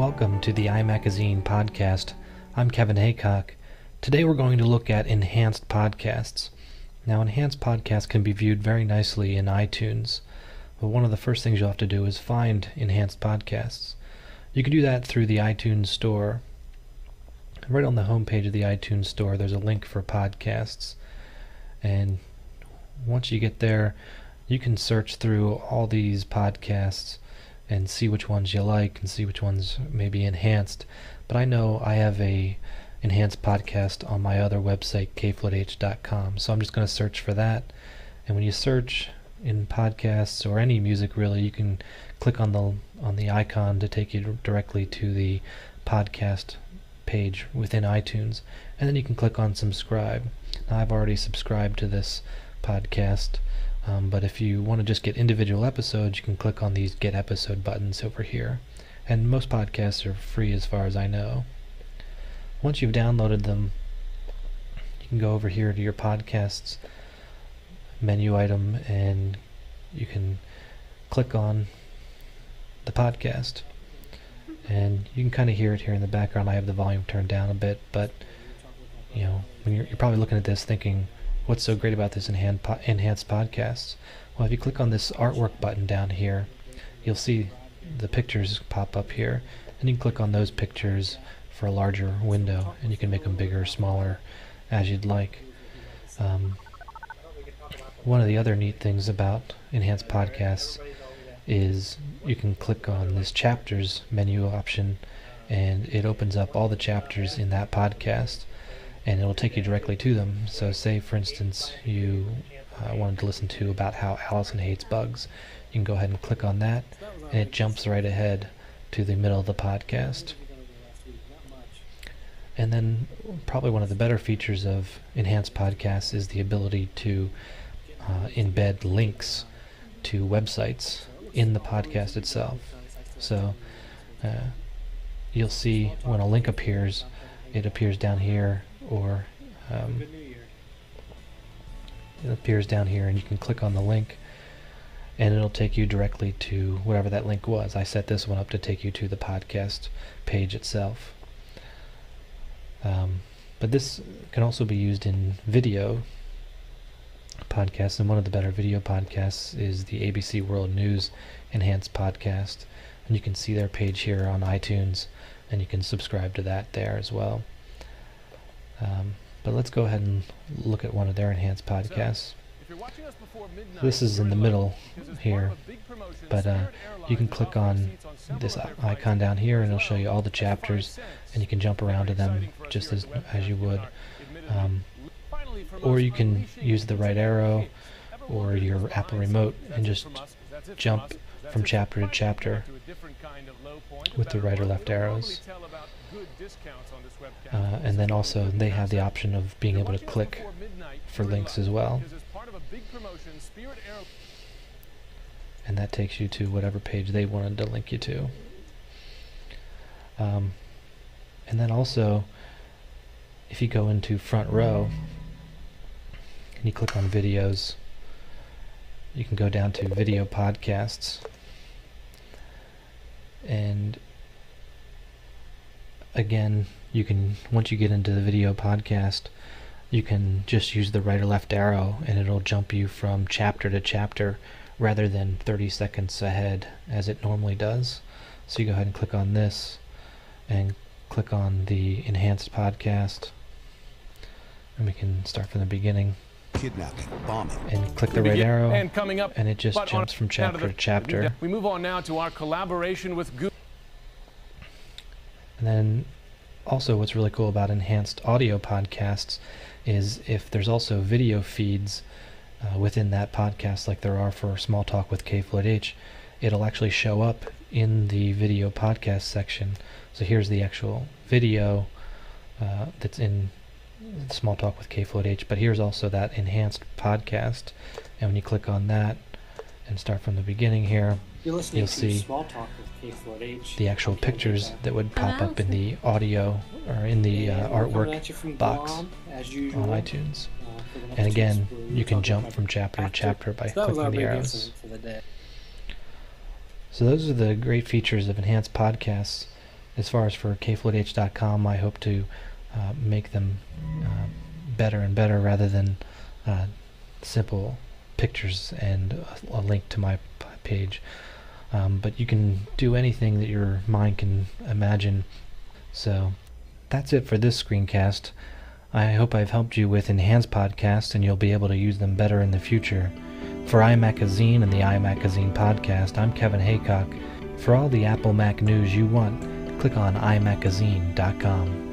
Welcome to the iMacazine podcast. I'm Kevin Haycock. Today we're going to look at enhanced podcasts. Now, enhanced podcasts can be viewed very nicely in iTunes, but one of the first things you'll have to do is find enhanced podcasts. You can do that through the iTunes Store. Right on the home page of the iTunes Store, there's a link for podcasts. And once you get there, you can search through all these podcasts and see which ones you like and see which ones may be enhanced. But I know I have a enhanced podcast on my other website, kfloodah.com, so I'm just going to search for that. And when you search in podcasts or any music really, you can click on the icon to take you directly to the podcast page within iTunes, and then you can click on subscribe. Now, I've already subscribed to this podcast, but if you want to just get individual episodes, you can click on these Get Episode buttons over here. And most podcasts are free as far as I know. Once you've downloaded them, you can go over here to your podcasts menu item and you can click on the podcast. And you can kind of hear it here in the background. I have the volume turned down a bit, but you know, when you're probably looking at this thinking, what's so great about this enhanced podcasts? Well, if you click on this artwork button down here, you'll see the pictures pop up here, and you can click on those pictures for a larger window, and you can make them bigger or smaller as you'd like. One of the other neat things about enhanced podcasts is you can click on this chapters menu option, and it opens up all the chapters in that podcast, and it'll take you directly to them. So say, for instance, you wanted to listen to about how Allison hates bugs. You can go ahead and click on that, and it jumps right ahead to the middle of the podcast. And then probably one of the better features of enhanced podcasts is the ability to embed links to websites in the podcast itself. So you'll see when a link appears, it appears down here, or it appears down here, and you can click on the link and it'll take you directly to whatever that link was. I set this one up to take you to the podcast page itself. But this can also be used in video podcasts, and one of the better video podcasts is the ABC World News Enhanced Podcast, and you can see their page here on iTunes, and you can subscribe to that there as well. But let's go ahead and look at one of their enhanced podcasts. This is in the middle here, but you can click on this icon down here and it'll show you all the chapters, and you can jump around to them just as you would. Or you can use the right arrow or your Apple remote and just jump from chapter to chapter with the right or left arrows. And then also they have the option of being able to click for links as well. And that takes you to whatever page they wanted to link you to. And then also, if you go into front row and you click on videos, you can go down to video podcasts, and again, you can, once you get into the video podcast, you can just use the right or left arrow and it'll jump you from chapter to chapter rather than 30 seconds ahead as it normally does. So you go ahead and click on this and click on the enhanced podcast, and we can start from the beginning. Kidnapping, bombing, and click the right arrow, and coming up, and it just jumps from chapter to chapter. We move on now to our collaboration with Google. And then also what's really cool about enhanced audio podcasts is if there's also video feeds within that podcast, like there are for Small Talk with KFloodah, it'll actually show up in the video podcast section. So here's the actual video that's in Small Talk with KFloodah, but here's also that enhanced podcast, and when you click on that and start from the beginning here, you'll see Small Talk with KFloodah, the actual pictures that would pop up in the audio or in the artwork box on iTunes. And again, you can jump from chapter to chapter by clicking the arrows. So those are the great features of enhanced podcasts. As far as for kfloodah.com, I hope to make them better and better rather than simple pictures and a link to my page. But you can do anything that your mind can imagine. So that's it for this screencast. I hope I've helped you with enhanced podcasts and you'll be able to use them better in the future. For iMacazine and the iMacazine podcast, I'm Kevin Haycock. For all the Apple Mac news you want, click on iMacazine.com.